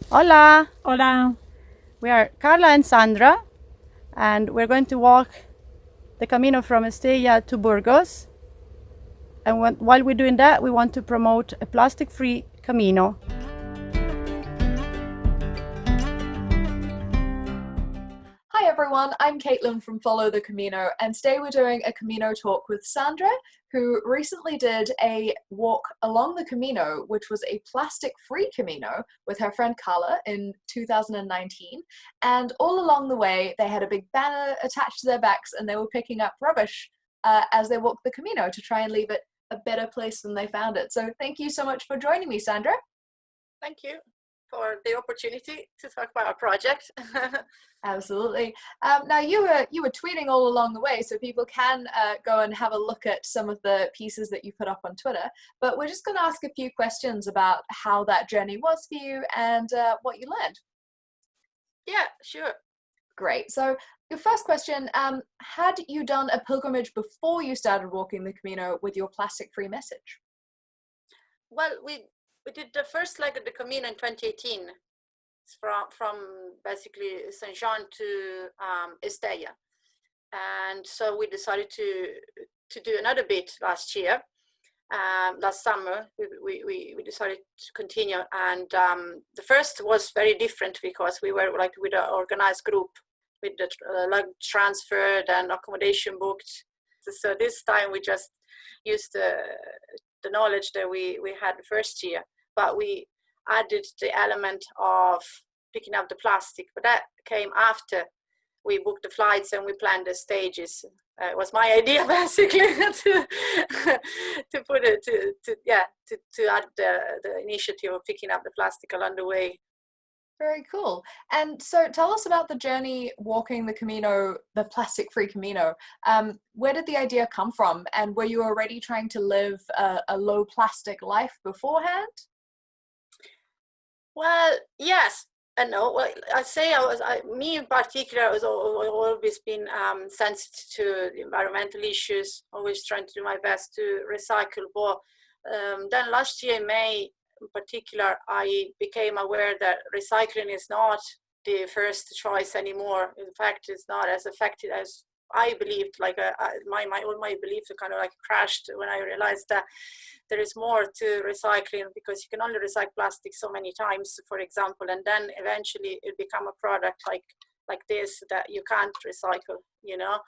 Hola, Hola. we are Carla and Sandra, and we're going to walk the Camino from Estella to Burgos. And while we're doing that, we want to promote a plastic free Camino. Hi everyone, I'm Caitlin from Follow the Camino, and today we're doing a Camino talk with Sandra, who recently did a walk along the Camino, which was a plastic-free Camino with her friend Carla in 2019. And all along the way, they had a big banner attached to their backs, and they were picking up rubbish as they walked the Camino to try and leave it a better place than they found it. So thank you so much for joining me, Sandra. Thank you for the opportunity to talk about our project. Absolutely. Now you were tweeting all along the way, so people can go and have a look at some of the pieces that you put up on Twitter. But we're just going to ask a few questions about how that journey was for you and what you learned. Yeah, sure. Great. So your first question: had you done a pilgrimage before you started walking the Camino with your plastic-free message? Well, we did the first leg of the Camino in 2018. It's from basically Saint Jean to Estella, and so we decided to do another bit last year. Last summer, we decided to continue, and the first was very different because we were like with an organized group with the luggage transferred and accommodation booked. So this time we just used the knowledge that we had the first year, but we added the element of picking up the plastic, but that came after we booked the flights and we planned the stages. It was my idea basically to put it to add the initiative of picking up the plastic along the way. Very cool. And so tell us about the journey walking the Camino, the plastic-free Camino. Where did the idea come from? And were you already trying to live a low plastic life beforehand? Well, yes and no. Well, me in particular, I was always been sensitive to environmental issues, always trying to do my best to recycle. But then last year in May, in particular, I became aware that recycling is not the first choice anymore. In fact, it's not as effective as I believed. Like all my beliefs kind of like crashed when I realized that there is more to recycling, because you can only recycle plastic so many times, for example, and then eventually it become a product like this that you can't recycle, you know.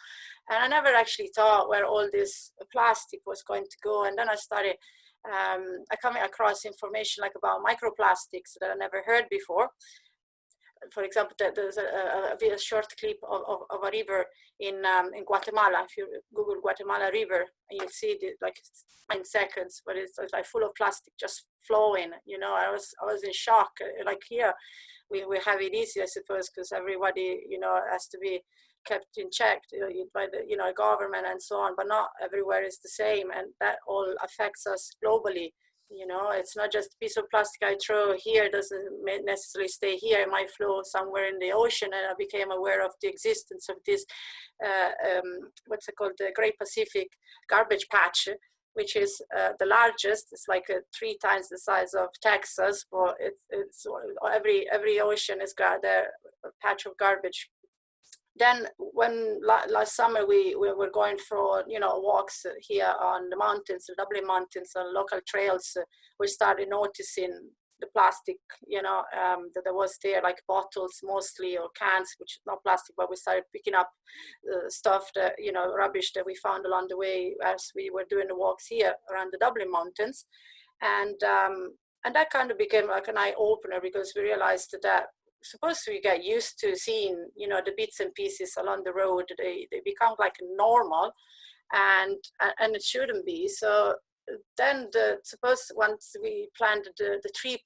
And I never actually thought where all this plastic was going to go. And then I started I come across information like about microplastics that I never heard before. For example, there's a short clip of a river in Guatemala. If you Google Guatemala River, and you'll see it like 9 seconds, but it's like full of plastic just flowing. You know, I was in shock. Like here, we have it easy, I suppose, because everybody, you know, has to be kept in check, you know, by the, you know, government and so on. But not everywhere is the same, and that all affects us globally. You know, it's not just a piece of plastic I throw here doesn't necessarily stay here. It might flow somewhere in the ocean. And I became aware of the existence of this what's it called, the Great Pacific Garbage Patch, which is the largest. It's like 3 times the size of Texas, but it's every ocean has got a patch of garbage. Then when last summer we were going for, you know, walks here on the mountains, the Dublin mountains, on local trails, we started noticing the plastic, you know, that there was there, like bottles mostly, or cans, which is not plastic, but we started picking up stuff that, you know, rubbish that we found along the way as we were doing the walks here around the Dublin mountains. And that kind of became like an eye opener, because we realized that supposed to get used to seeing, you know, the bits and pieces along the road. They become like normal, and it shouldn't be. So then suppose once we planned the trip,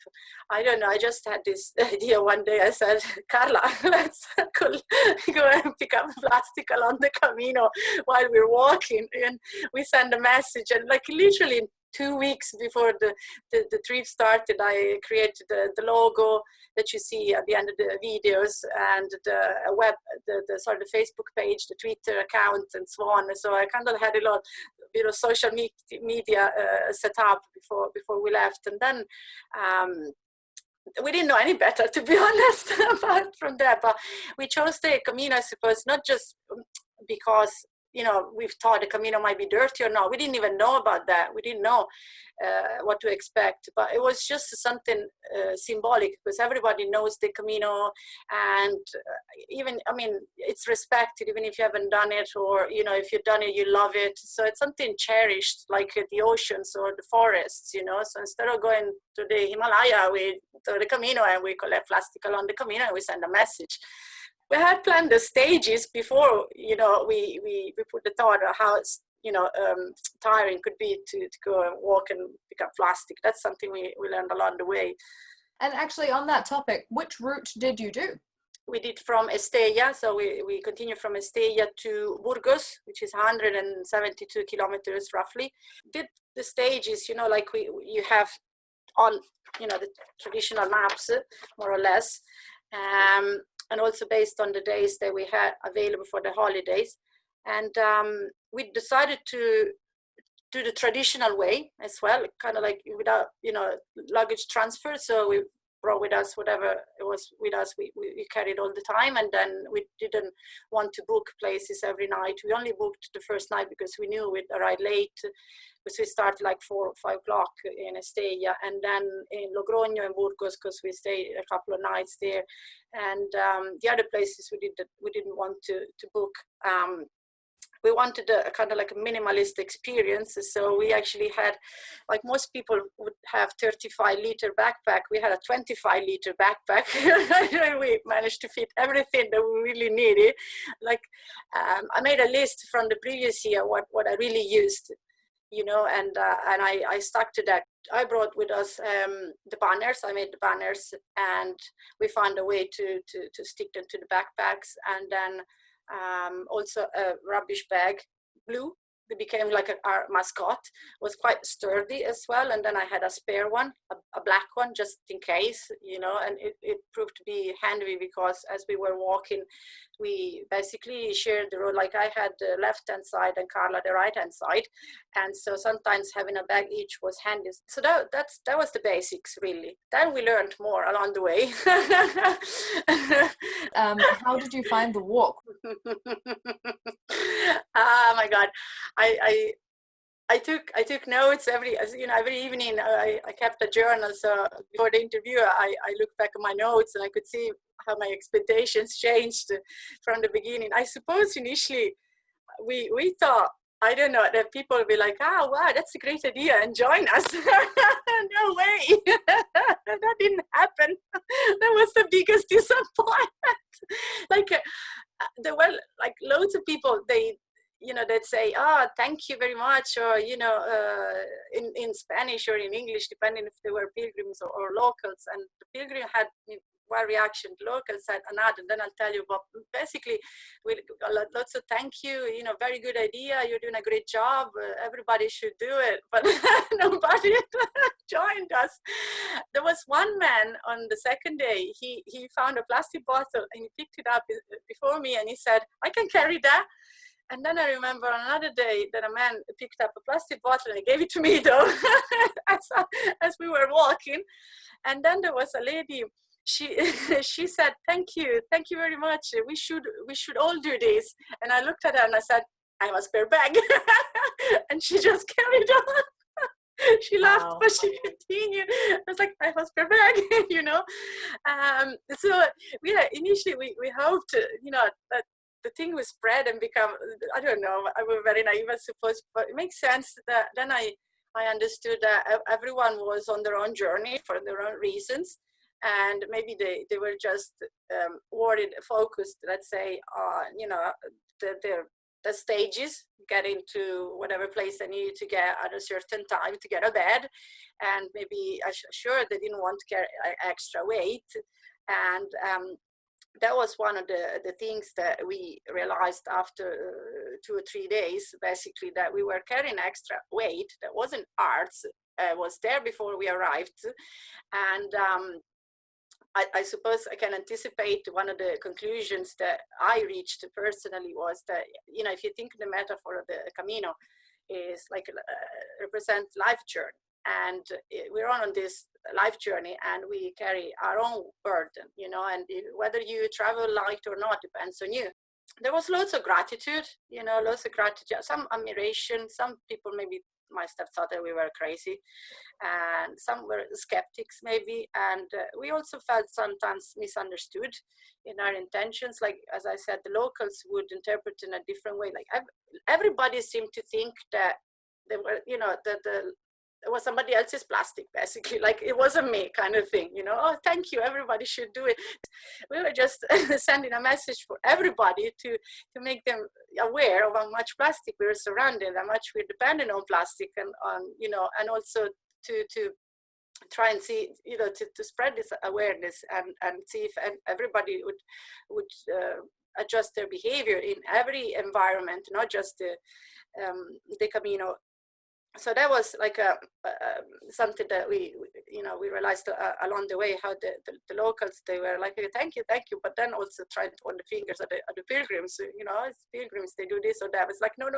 I don't know, I just had this idea one day. I said, Carla, let's go and pick up plastic along the Camino while we're walking. And we send a message, and like literally 2 weeks before the trip started, I created the logo that you see at the end of the videos, and the sort of Facebook page, the Twitter account, and so on. And so I kind of had a lot, you know, social media set up before we left. And then we didn't know any better, to be honest, apart from that. But we chose the Camino, I suppose, not just because, you know, we've thought the Camino might be dirty or not. We didn't even know about that. We didn't know what to expect. But it was just something symbolic, because everybody knows the Camino, and even, I mean, it's respected, even if you haven't done it, or, you know, if you've done it, you love it. So it's something cherished, like the oceans or the forests, you know. So instead of going to the Himalaya, we to the Camino and we collect plastic along the Camino and we send a message. We had planned the stages before, you know, we put the thought of how it's, you know, tiring could be to go and walk and pick up plastic. That's something we learned along the way. And actually, on that topic, which route did you do? We did from Estella, so we continued from Estella to Burgos, which is 172 kilometers roughly. Did the stages, you know, like you have on, you know, the traditional maps, more or less. And also based on the days that we had available for the holidays. And we decided to do the traditional way as well, kind of like without, you know, luggage transfer. So we brought with us whatever it was with us, we carried all the time. And then we didn't want to book places every night. We only booked the first night because we knew we'd arrive late, because we started like 4 or 5 o'clock in Estella, and then in Logroño and Burgos, because we stayed a couple of nights there. And the other places we didn't want to book. We wanted a kind of like a minimalist experience. So we actually had, like most people would have 35-liter backpack. We had a 25-liter backpack. We managed to fit everything that we really needed. Like I made a list from the previous year, what I really used, you know, and I stuck to that. I brought with us the banners. I made the banners, and we found a way to stick them to the backpacks. And then also a rubbish bag, blue. It became like our mascot. Was quite sturdy as well. And then I had a spare one, a black one, just in case, you know. And it proved to be handy, because as we were walking, we basically shared the road. Like I had the left-hand side and Carla the right-hand side, and so sometimes having a bag each was handy. So that was the basics, really. Then we learned more along the way. How did you find the walk? Oh my God, I took notes every evening. I kept a journal, so before the interview I looked back at my notes, and I could see how my expectations changed from the beginning. I suppose initially we thought, I don't know, that people would be like, oh wow, that's a great idea, and join us. No way. That didn't happen. That was the biggest disappointment. Like there were like loads of people, they'd say, oh, thank you very much, or, you know, in Spanish or in English, depending if they were pilgrims or locals. And the pilgrim had one reaction, the locals had another. And then I'll tell you, but basically, we got lots of thank you, you know, very good idea, you're doing a great job, everybody should do it. But nobody joined us. There was one man on the second day, he found a plastic bottle and he picked it up before me, and he said, I can carry that. And then I remember another day that a man picked up a plastic bottle and he gave it to me, though, as we were walking. And then there was a lady, she said, thank you very much. We should all do this. And I looked at her and I said, I have a spare bag. And she just carried on. She laughed, wow. But she continued. I was like, I have a spare bag, you know. So initially we hoped, you know, that the thing was spread and become, I don't know, I was very naive, I suppose, but it makes sense that then I understood that everyone was on their own journey for their own reasons. And maybe they were just worried, focused, let's say, on, you know, the stages, getting to whatever place they needed to get at a certain time to get a bed. And maybe, sure, they didn't want to carry extra weight. And that was one of the things that we realized after 2 or 3 days, basically, that we were carrying extra weight that wasn't ours, was there before we arrived. And I suppose I can anticipate one of the conclusions that I reached personally was that, you know, if you think the metaphor of the Camino is like represent life journey. and we're on this life journey, and we carry our own burden, you know, and whether you travel light or not depends on you. There was lots of gratitude, you know, lots of gratitude, some admiration. Some people maybe must have thought that we were crazy, and some were skeptics maybe, and we also felt sometimes misunderstood in our intentions. Like, as I said, the locals would interpret in a different way. Like everybody seemed to think that they were, you know, it was somebody else's plastic, basically, like it wasn't me, kind of thing, you know. Oh, thank you, everybody should do it. We were just sending a message for everybody to make them aware of how much plastic we were surrounded, how much we're dependent on plastic, and on, you know, and also to try and see, you know, to spread this awareness, and see if everybody would adjust their behavior in every environment, not just the Camino. So that was like something that we you know, we realized along the way, how the locals, they were like, thank you, but then also tried to point the fingers at the pilgrims, you know, it's pilgrims, they do this or that. It's like, no,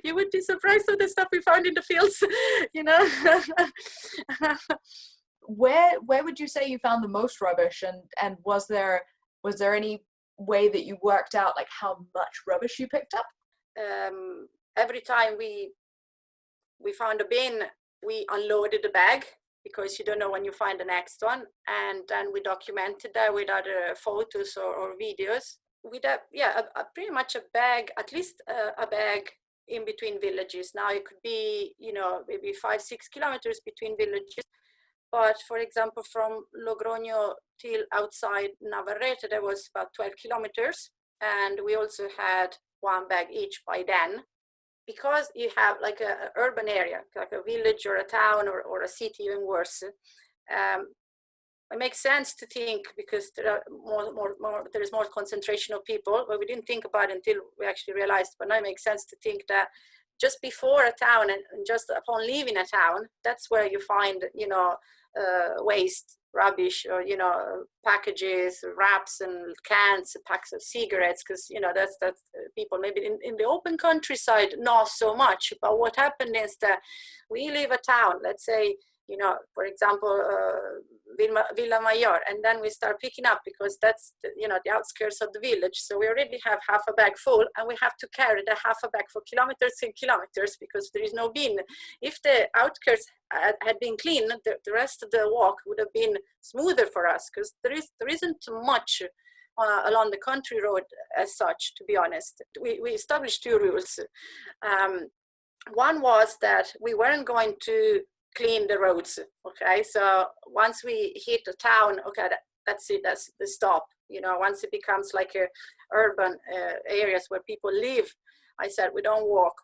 you would be surprised of the stuff we found in the fields, you know. Where would you say you found the most rubbish, and was there any way that you worked out like how much rubbish you picked up? Every time we found a bin, we unloaded the bag, because you don't know when you find the next one, and then we documented that with other photos or videos. With pretty much a bag, at least a bag in between villages. Now it could be, you know, maybe 5-6 kilometers between villages, but for example, from Logroño till outside Navarrete, there was about 12 kilometers, and we also had one bag each by then. Because you have like an urban area, like a village or a town or a city, even worse, it makes sense to think, because there are there is more concentration of people, but we didn't think about it until we actually realized. But now it makes sense to think that just before a town and just upon leaving a town, that's where you find, you know, waste, rubbish, or, you know, packages, wraps and cans, packs of cigarettes, because, you know, that's people maybe in the open countryside not so much. But what happened is that we leave a town, let's say, you know, for example, Villa Mayor, and then we start picking up, because that's you know, the outskirts of the village. So we already have half a bag full, and we have to carry the half a bag for kilometers and kilometers, because there is no bin. If the outskirts had been clean, the rest of the walk would have been smoother for us, because there isn't much along the country road as such, to be honest. We established 2 rules. One was that we weren't going to clean the roads. Okay, so once we hit the town, okay, that's it, that's the stop. You know, once it becomes like a urban areas where people live, I said, we don't work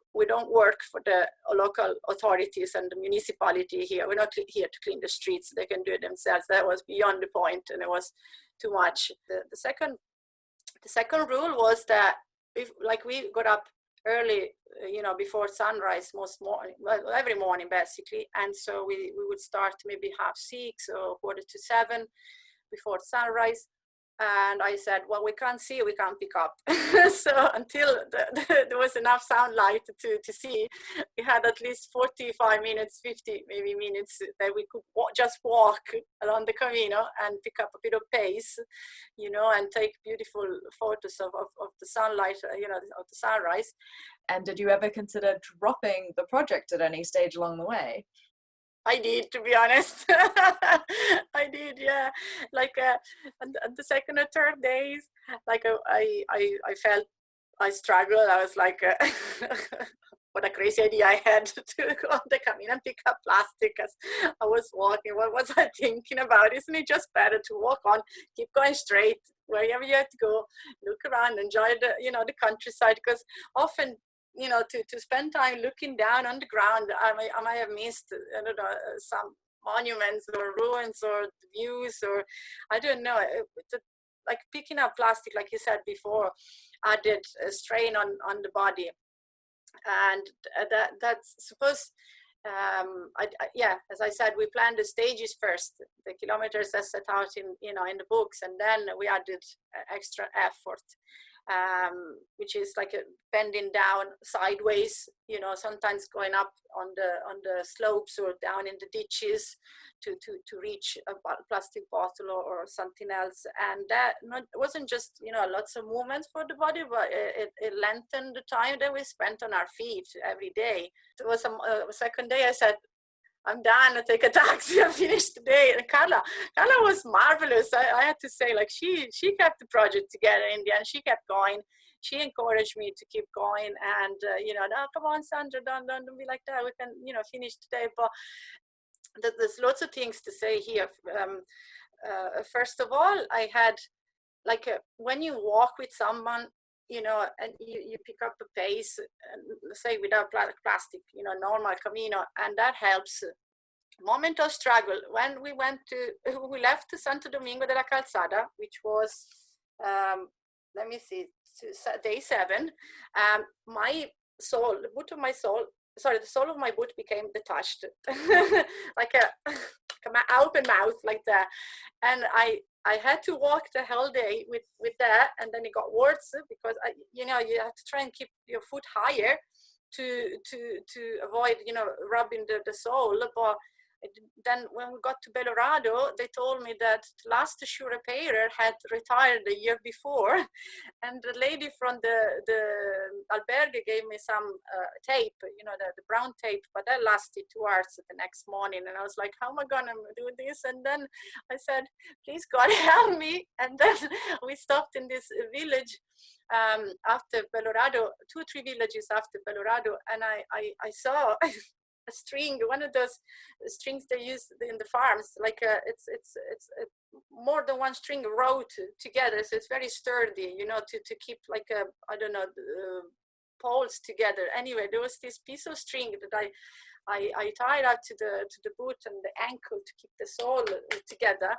for the local authorities and the municipality here. We're not here to clean the streets. They can do it themselves. That was beyond the point, and it was too much. The second rule was that if, like, we got up early, you know, before sunrise every morning basically, and so we would start maybe 6:30 or 6:45 before sunrise. And I said, well, we can't see, we can't pick up. So until there was enough sunlight to see, we had at least 45 minutes, 50 maybe minutes that we could just walk along the Camino and pick up a bit of pace, you know, and take beautiful photos of the sunlight, you know, of the sunrise. And did you ever consider dropping the project at any stage along the way? I did, to be honest. I did, yeah. Like the second or third days, like I felt I struggled. I was like, what a crazy idea I had to go on the Camino and pick up plastic as I was walking. What was I thinking about? Isn't it just better to walk on, keep going straight wherever you have to go, look around, enjoy the, you know, the countryside? Because often, you know, to spend time looking down on the ground, I might have missed, I don't know, some monuments or ruins or views, or I don't know. Like picking up plastic, like you said before, added a strain on the body, and that's supposed. As I said, we planned the stages first, the kilometers as set out in, you know, in the books, and then we added extra effort. which is like a bending down sideways, you know, sometimes going up on the slopes or down in the ditches to reach a plastic bottle or something else. And that wasn't just, you know, lots of movement for the body, but it lengthened the time that we spent on our feet every day. It was a second day I said, I'm done, I take a taxi, I finished the day. And Carla was marvelous. I had to say, like, she kept the project together in the end. She kept going. She encouraged me to keep going, and you know, no, come on, Sandra, don't be like that. We can, you know, finish today. But there's lots of things to say here. First of all, I had like when you walk with someone, you know, and you pick up a pace, say without plastic, you know, normal Camino, and that helps. Moment of struggle when we left to Santo Domingo de la Calzada, which was let me see, day 7. My sole, the boot of my sole, sorry, the sole of my boot became detached, like a open mouth like that, and I had to walk the whole day with that, and then it got worse because you know, you have to try and keep your foot higher to avoid, you know, rubbing the sole. But then when we got to Belorado, they told me that the last shoe repairer had retired the year before, and the lady from the albergue gave me some tape, you know, the brown tape, but that lasted 2 hours the next morning, and I was like, how am I gonna do this? And then I said, please God help me. And then we stopped in this village after Belorado, 2-3 villages after Belorado, and I saw a string, one of those strings they use in the farms, like it's more than one string rowed together, so it's very sturdy, you know, to keep like I don't know, poles together. Anyway, there was this piece of string that I tied up to the boot and the ankle to keep the sole together.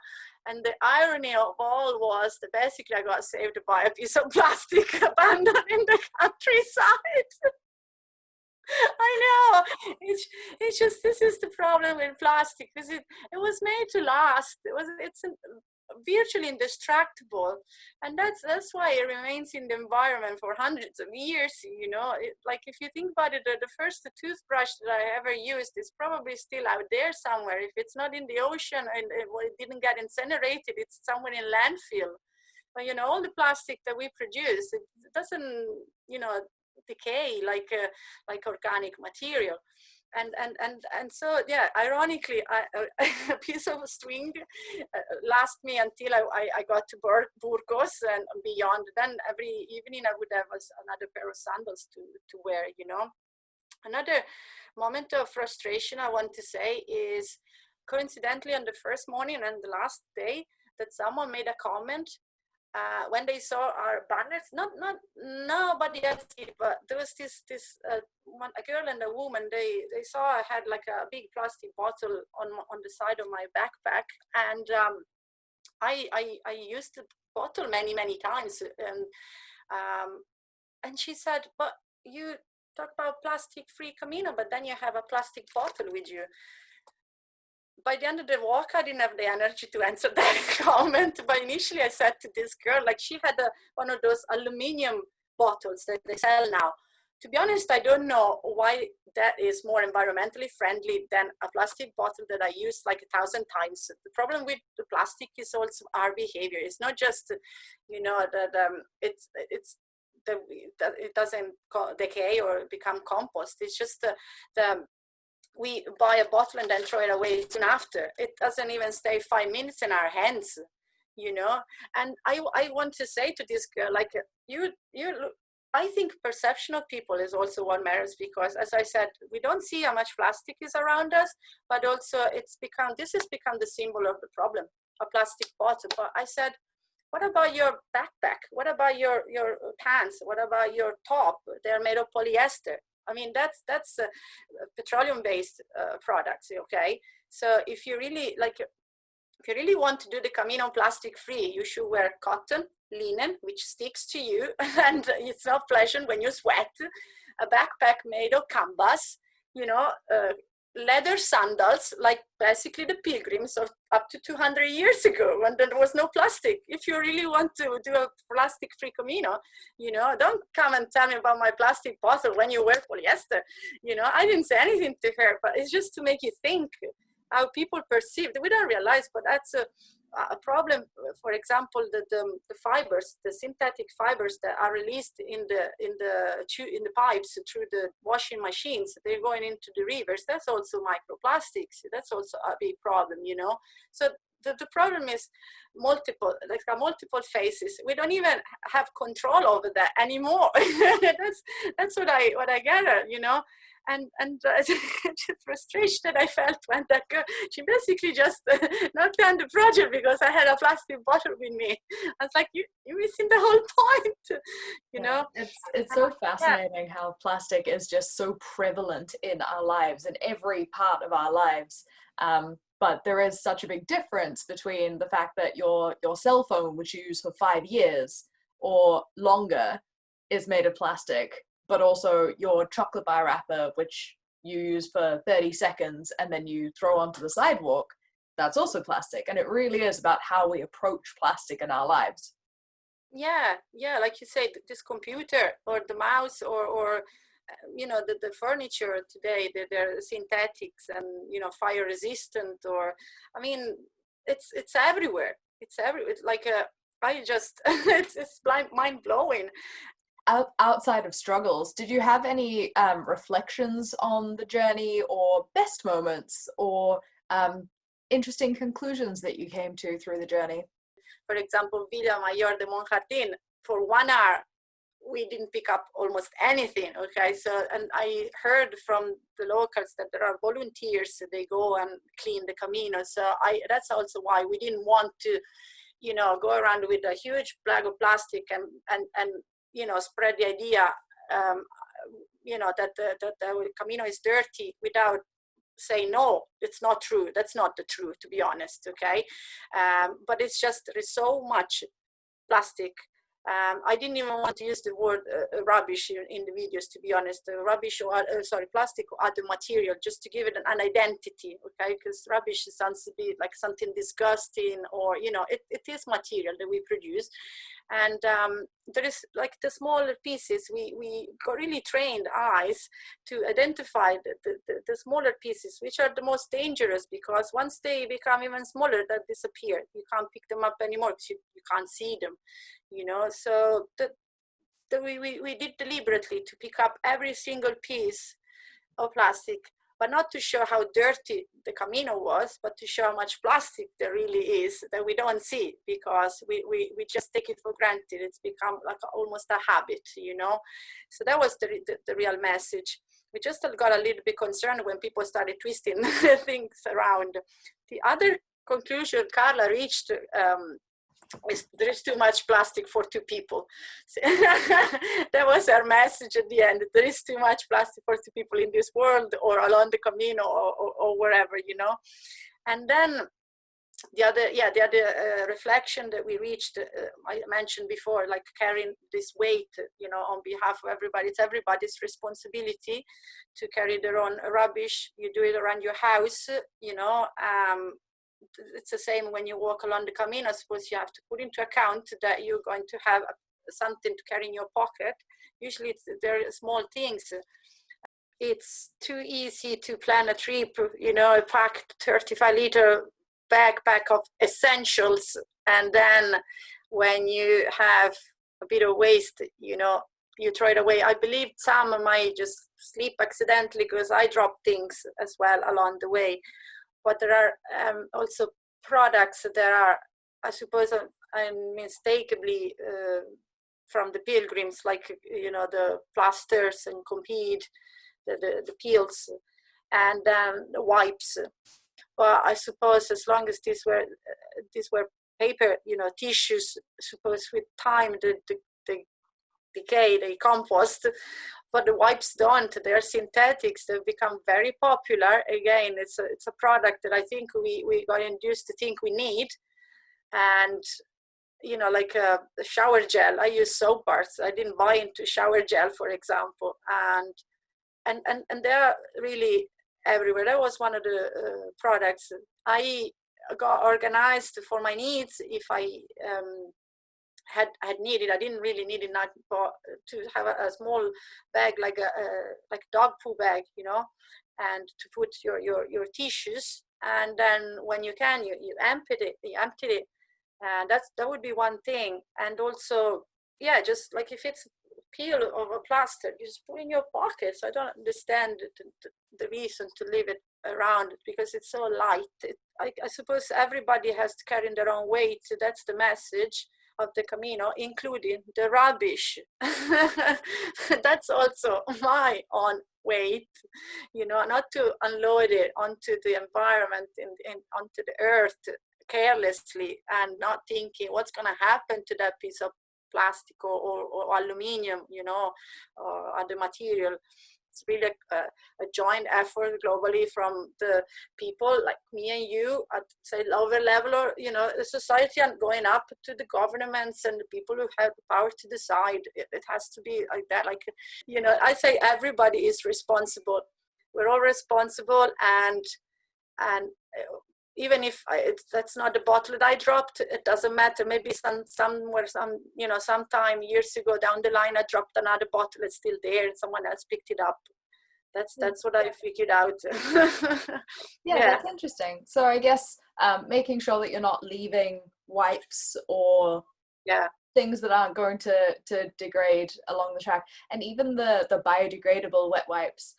And the irony of all was that basically I got saved by a piece of plastic abandoned in the countryside. I know, it's just, this is the problem with plastic, because it was made to last. It's virtually indestructible, and that's why it remains in the environment for hundreds of years. You know, like if you think about it, the first toothbrush that I ever used is probably still out there somewhere. If it's not in the ocean and it didn't get incinerated, it's somewhere in landfill. But you know, all the plastic that we produce, it doesn't, you know, decay like organic material. And so, yeah, ironically, a piece of string last me until I got to Burgos and beyond. Then every evening I would have another pair of sandals to wear, you know. Another moment of frustration I want to say is, coincidentally, on the first morning and the last day, that someone made a comment when they saw our banners. Not nobody else, but there was this a girl and a woman. They saw I had like a big plastic bottle on the side of my backpack, and I used the bottle many times, and she said, but you talk about plastic free Camino, but then you have a plastic bottle with you. By the end of the walk, I didn't have the energy to answer that comment. But initially I said to this girl, like, she had one of those aluminum bottles that they sell now. To be honest, I don't know why that is more environmentally friendly than a plastic bottle that I used like 1,000 times. The problem with the plastic is also our behavior. It's not just, you know, that it doesn't decay or become compost. It's just we buy a bottle and then throw it away soon after. It doesn't even stay 5 minutes in our hands, you know. And I want to say to this girl, like, I think perception of people is also what matters, because, as I said, we don't see how much plastic is around us, but also this has become the symbol of the problem, a plastic bottle. But I said, what about your backpack? What about your pants? What about your top? They're made of polyester. I mean, that's petroleum-based products, okay? So if you really want to do the Camino plastic free, you should wear cotton, linen, which sticks to you, and it's not pleasant when you sweat. A backpack made of canvas, you know, leather sandals, like basically the pilgrims of up to 200 years ago, when there was no plastic. If you really want to do a plastic-free Camino, you know, don't come and tell me about my plastic bottle when you wear polyester. You know, I didn't say anything to her, but it's just to make you think how people perceive. We don't realize, but that's a problem. For example, the fibers, the synthetic fibers that are released in the pipes through the washing machines, they're going into the rivers. That's also microplastics. That's also a big problem, you know. So the problem is multiple faces. We don't even have control over that anymore. that's what I gather, you know. And the frustration that I felt when that girl, she basically just knocked down the project because I had a plastic bottle with me. I was like, you're missing the whole point, you know? It's so fascinating how plastic is just so prevalent in our lives, in every part of our lives. But there is such a big difference between the fact that your cell phone, which you use for 5 years or longer, is made of plastic, but also your chocolate bar wrapper, which you use for 30 seconds and then you throw onto the sidewalk, that's also plastic. And it really is about how we approach plastic in our lives. Yeah, like you say, this computer or the mouse or you know, the furniture today, they're synthetics and, you know, fire resistant, or, I mean, it's everywhere. It's everywhere. It's like it's mind blowing. Outside of struggles, did you have any reflections on the journey, or best moments, or interesting conclusions that you came to through the journey? For example, Villa Mayor de Monjardin, for 1 hour, we didn't pick up almost anything. Okay, so, and I heard from the locals that there are volunteers, they go and clean the Camino. So that's also why we didn't want to, you know, go around with a huge bag of plastic and you know, spread the idea, you know, that the Camino is dirty without saying, no, it's not true. That's not the truth, to be honest, okay? But it's just, there is so much plastic. I didn't even want to use the word rubbish in the videos, to be honest. Rubbish, or plastic or other material, just to give it an identity, okay? Because rubbish sounds to be like something disgusting, or, you know, it is material that we produce. And there is, like, the smaller pieces, we got really trained eyes to identify the smaller pieces, which are the most dangerous, because once they become even smaller, they disappear. You can't pick them up anymore because you can't see them, you know. So we did deliberately to pick up every single piece of plastic, but not to show how dirty the Camino was, but to show how much plastic there really is that we don't see, because we just take it for granted. It's become like almost a habit, you know. So that was the real message. We just got a little bit concerned when people started twisting things around. The other conclusion Carla reached, there is too much plastic for 2 people. That was our message at the end. There is too much plastic for 2 people in this world, or along the Camino, or wherever, you know. And then the other reflection that we reached, I mentioned before, like carrying this weight, you know, on behalf of everybody. It's everybody's responsibility to carry their own rubbish. You do it around your house, you know. It's the same when you walk along the Camino. I suppose you have to put into account that you're going to have something to carry in your pocket. Usually they're small things. It's too easy to plan a trip, you know, a packed 35-liter backpack of essentials, and then when you have a bit of waste, you know, you throw it away. I believe some might just sleep accidentally, because I drop things as well along the way. But there are also products that are, I suppose, unmistakably from the pilgrims, like, you know, the plasters and Compeed, the peels, and the wipes. But I suppose as long as these were paper, you know, tissues, suppose with time they decay, they compost. But the wipes don't. They're synthetics. They've become very popular. Again, it's a product that I think we got induced to think we need. And, you know, like a shower gel. I use soap bars. I didn't buy into shower gel, for example. And they are really everywhere. That was one of the products I got organized for my needs. If I had needed, I didn't really need it, not to have a small bag like a dog poo bag, you know, and to put your tissues, and then when you can, you empty it, and that would be one thing. And also, yeah, just like if it's peel of a plaster, you just put in your pockets. I don't understand the reason to leave it around, because it's so light. I suppose everybody has to carry their own weight. So that's the message of the Camino, including the rubbish. That's also my own weight, you know, not to unload it onto the environment and onto the earth carelessly, and not thinking what's going to happen to that piece of plastic or aluminium, you know, or other material. It's really a joint effort globally from the people like me and you at, say, lower level, or, you know, the society, and going up to the governments and the people who have the power to decide. It has to be like that. Like, you know, I say everybody is responsible. We're all responsible, and even if that's not the bottle that I dropped, it doesn't matter. Maybe you know, sometime years ago down the line, I dropped another bottle. It's still there, and someone else picked it up. That's what I figured out. Yeah, that's interesting. So I guess making sure that you're not leaving wipes or things that aren't going to degrade along the track, and even the biodegradable wet wipes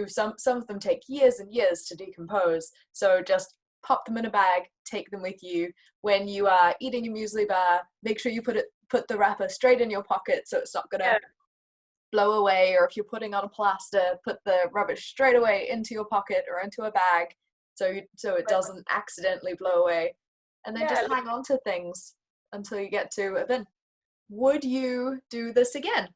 some of them take years and years to decompose. So just pop them in a bag, take them with you when you are eating a muesli bar. Make sure you put the wrapper straight in your pocket so it's not gonna blow away. Or if you're putting on a plaster, put the rubbish straight away into your pocket or into a bag so it doesn't accidentally blow away. And then just hang on to things until you get to a bin. Would you do this again?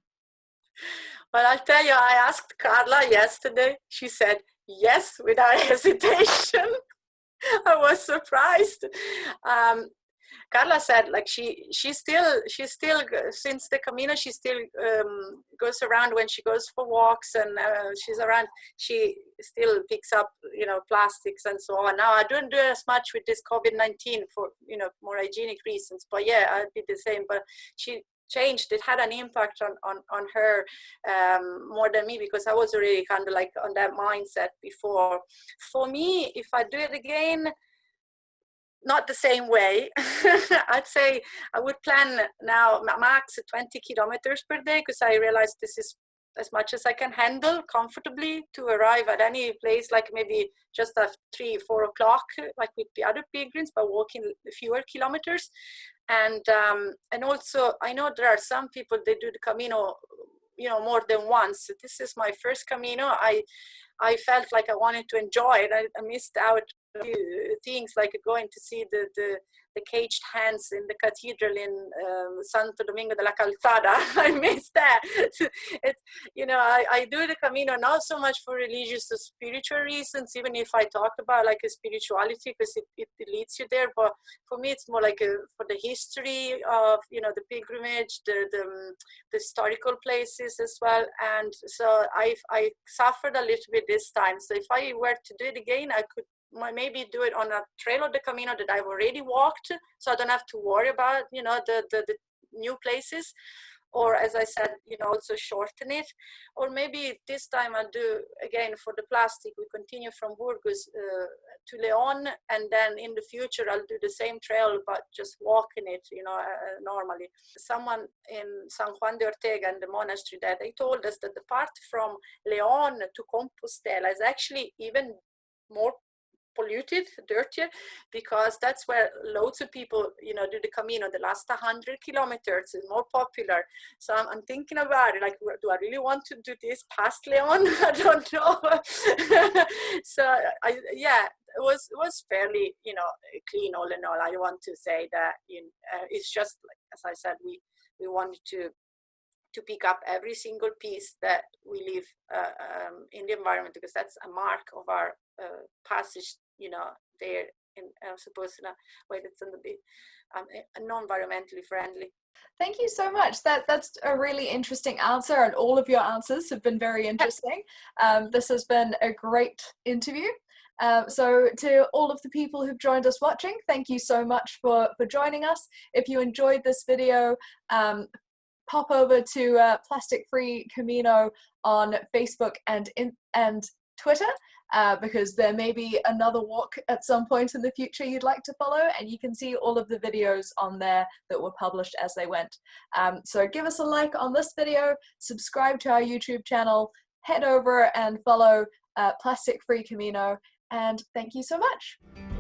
Well, I'll tell you, I asked Carla yesterday. She said yes without hesitation. I was surprised. Carla said, like, she still since the Camino, she still goes around when she goes for walks, and she's around. She still picks up, you know, plastics and so on. Now I don't do as much with this COVID-19 for, you know, more hygienic reasons. But yeah, I'd be the same. But she changed. It had an impact on her more than me, because I was already kind of like on that mindset before. For me, if I do it again, not the same way. I'd say I would plan now max 20 kilometers per day, because I realized this is as much as I can handle comfortably to arrive at any place, like maybe just at 3-4 o'clock, like with the other pilgrims, but walking fewer kilometers. And also, I know there are some people, they do the Camino, you know, more than once. This is my first Camino. I felt like I wanted to enjoy it. I missed out things like going to see the caged hands in the cathedral in Santo Domingo de la Calzada. I missed that. You know, I do the Camino not so much for religious or spiritual reasons, even if I talk about like a spirituality, because it leads you there. But for me, it's more like for the history of, you know, the pilgrimage, the historical places as well. And so I suffered a little bit this time. So if I were to do it again, I could maybe do it on a trail of the Camino that I've already walked, so I don't have to worry about, you know, the new places. Or, as I said, you know, also shorten it. Or maybe this time I'll do again for the plastic. We continue from Burgos to Leon, and then in the future I'll do the same trail but just walking it, you know, normally. Someone in San Juan de Ortega, in the monastery there, they told us that the part from Leon to Compostela is actually even more polluted, dirtier, because that's where loads of people, you know, do the Camino. The last 100 kilometers is more popular. So I'm thinking about it, like, do I really want to do this past Leon? I don't know. So it was fairly, you know, clean all in all. I want to say that, you know, it's just like, as I said, we wanted to pick up every single piece that we leave in the environment, because that's a mark of our passage, you know, there in, I suppose, in a way that's a bit non-environmentally friendly. Thank you so much. That's a really interesting answer, and all of your answers have been very interesting. This has been a great interview. So to all of the people who've joined us watching, thank you so much for joining us. If you enjoyed this video, pop over to Plastic Free Camino on Facebook and Twitter, because there may be another walk at some point in the future you'd like to follow, and you can see all of the videos on there that were published as they went. So give us a like on this video, subscribe to our YouTube channel, head over and follow Plastic Free Camino, and thank you so much.